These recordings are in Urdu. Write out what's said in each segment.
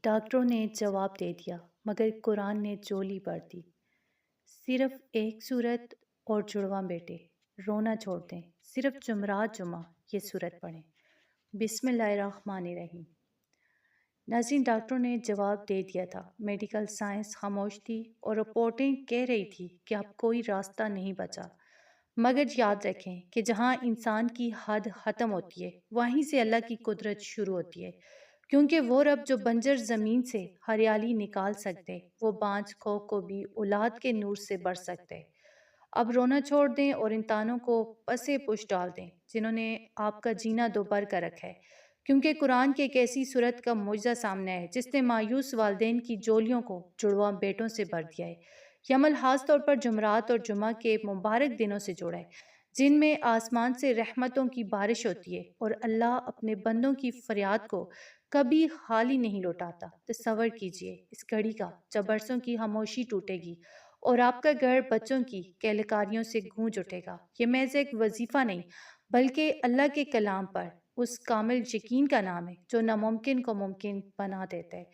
ڈاکٹروں نے جواب دے دیا مگر قرآن نے جولی بھر دی۔ صرف ایک سورت اور جڑواں بیٹے، رونا چھوڑ دیں، صرف جمعرات جمعہ یہ سورت پڑھیں۔ بسم اللہ الرحمن الرحیم۔ ناظرین، ڈاکٹروں نے جواب دے دیا تھا، میڈیکل سائنس خاموش تھی اور رپورٹیں کہہ رہی تھی کہ اب کوئی راستہ نہیں بچا۔ مگر یاد رکھیں کہ جہاں انسان کی حد ختم ہوتی ہے وہیں سے اللہ کی قدرت شروع ہوتی ہے، کیونکہ وہ رب جو بنجر زمین سے ہریالی نکال سکتے وہ بانجھ کھو کو بھی اولاد کے نور سے بھر سکتے۔ اب رونا چھوڑ دیں اور ان تانوں کو پسے پش ڈال دیں جنہوں نے آپ کا جینا دوبھر کر رکھا ہے، کیونکہ قرآن کی ایک ایسی صورت کا معجزہ سامنے ہے جس نے مایوس والدین کی جولیوں کو جڑواں بیٹوں سے بھر دیا ہے۔ یہ عمل خاص طور پر جمعرات اور جمعہ کے مبارک دنوں سے جڑا ہے، جن میں آسمان سے رحمتوں کی بارش ہوتی ہے اور اللہ اپنے بندوں کی فریاد کو کبھی خالی نہیں لوٹاتا۔ تصور کیجئے اس گھڑی کا جب برسوں کی خاموشی ٹوٹے گی اور آپ کا گھر بچوں کی کہلکاریوں سے گونج اٹھے گا۔ یہ محض ایک وظیفہ نہیں بلکہ اللہ کے کلام پر اس کامل یقین کا نام ہے جو ناممکن کو ممکن بنا دیتا ہے۔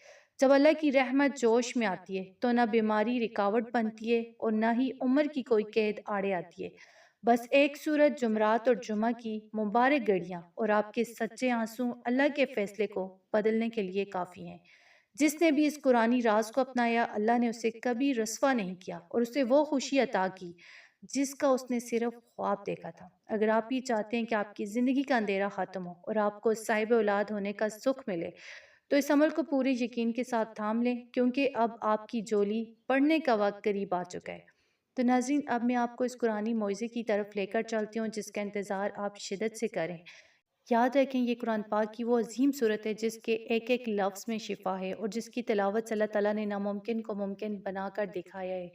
جب اللہ کی رحمت جوش میں آتی ہے تو نہ بیماری رکاوٹ بنتی ہے اور نہ ہی عمر کی کوئی قید آڑے آتی ہے۔ بس ایک سورت جمعرات اور جمعہ کی مبارک گھڑیاں اور آپ کے سچے آنسو اللہ کے فیصلے کو بدلنے کے لیے کافی ہیں۔ جس نے بھی اس قرآنی راز کو اپنایا، اللہ نے اسے کبھی رسوا نہیں کیا اور اسے وہ خوشی عطا کی جس کا اس نے صرف خواب دیکھا تھا۔ اگر آپ یہ چاہتے ہیں کہ آپ کی زندگی کا اندھیرا ختم ہو اور آپ کو صاحب اولاد ہونے کا سکھ ملے تو اس عمل کو پورے یقین کے ساتھ تھام لیں، کیونکہ اب آپ کی جولی پڑھنے کا وقت قریب آ چکا ہے۔ تو ناظرین، اب میں آپ کو اس قرآنی معجزے کی طرف لے کر چلتی ہوں جس کا انتظار آپ شدت سے کریں۔ یاد رکھیں یہ قرآن پاک کی وہ عظیم صورت ہے جس کے ایک ایک لفظ میں شفا ہے اور جس کی تلاوت سے اللہ تعالیٰ نے ناممکن کو ممکن بنا کر دکھایا ہے۔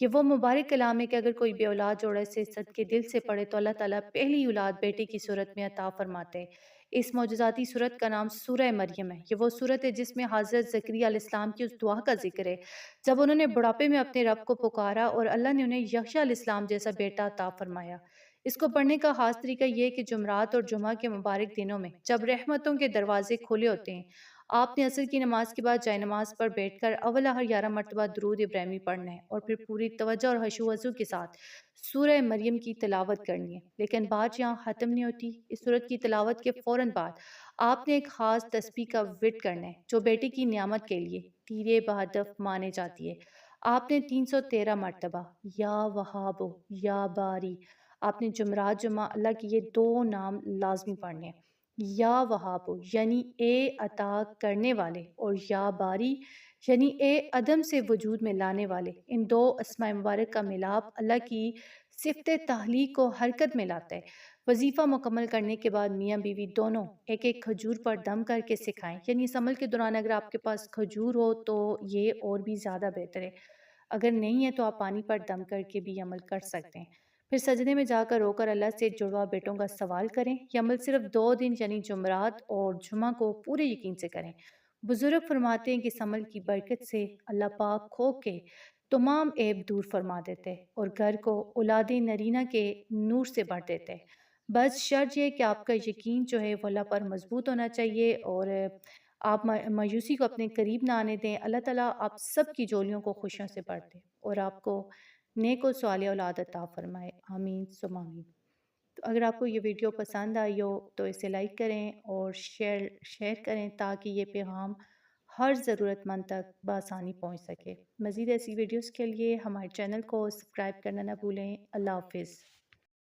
یہ وہ مبارک کلام ہے کہ اگر کوئی بے اولاد جوڑا اسے صدقے دل سے پڑھے تو اللہ تعالیٰ پہلی اولاد بیٹے کی صورت میں عطا فرماتے ہیں۔ اس معجزاتی صورت کا نام سورہ مریم ہے۔ یہ وہ صورت ہے جس میں حضرت زکریا علیہ السلام کی اس دعا کا ذکر ہے جب انہوں نے بڑھاپے میں اپنے رب کو پکارا اور اللہ نے انہیں یحییٰ علیہ السلام جیسا بیٹا عطا فرمایا۔ اس کو پڑھنے کا خاص طریقہ یہ ہے کہ جمعرات اور جمعہ کے مبارک دنوں میں جب رحمتوں کے دروازے کھلے ہوتے ہیں، آپ نے عصر کی نماز کے بعد جائے نماز پر بیٹھ کر اول ہر 11 مرتبہ درود ابراہیمی پڑھنا ہے اور پھر پوری توجہ اور خشوع و خضوع کے ساتھ سورہ مریم کی تلاوت کرنی ہے۔ لیکن بات یہاں ختم نہیں ہوتی۔ اس سورت کی تلاوت کے فوراً بعد آپ نے ایک خاص تسبیح کا ورد کرنا ہے جو بیٹے کی نعمت کے لیے تیرے بہدف مانے جاتی ہے۔ آپ نے 313 مرتبہ یا وہاب یا باری، آپ نے جمعرات جمعہ اللہ کے یہ دو نام لازمی پڑھنے ہیں، یا وہاب یعنی اے عطا کرنے والے، اور یا باری یعنی اے عدم سے وجود میں لانے والے۔ ان دو اسماء مبارک کا ملاپ اللہ کی صفت تخلیق کو حرکت میں لاتا ہے۔ وظیفہ مکمل کرنے کے بعد میاں بیوی دونوں ایک ایک کھجور پر دم کر کے سکھائیں، یعنی اس عمل کے دوران اگر آپ کے پاس کھجور ہو تو یہ اور بھی زیادہ بہتر ہے، اگر نہیں ہے تو آپ پانی پر دم کر کے بھی عمل کر سکتے ہیں۔ پھر سجدے میں جا کر رو کر اللہ سے جڑواں بیٹوں کا سوال کریں۔ یہ عمل صرف 2 دن یعنی جمعرات اور جمعہ کو پورے یقین سے کریں۔ بزرگ فرماتے ہیں کہ اس عمل کی برکت سے اللہ پاک کھو کے تمام عیب دور فرما دیتے اور گھر کو اولاد نرینہ کے نور سے بھر دیتے۔ بس شرط یہ کہ آپ کا یقین جو ہے وہ اللہ پر مضبوط ہونا چاہیے اور آپ مایوسی کو اپنے قریب نہ آنے دیں۔ اللہ تعالیٰ آپ سب کی جولیوں کو خوشیوں سے بھر دے اور آپ کو نیک و صالح اولاد عطا فرمائے، آمین ثم آمین۔ تو اگر آپ کو یہ ویڈیو پسند آئی ہو تو اسے لائک کریں اور شیئر کریں تاکہ یہ پیغام ہر ضرورت مند تک بآسانی پہنچ سکے۔ مزید ایسی ویڈیوز کے لیے ہمارے چینل کو سبسکرائب کرنا نہ بھولیں۔ اللہ حافظ۔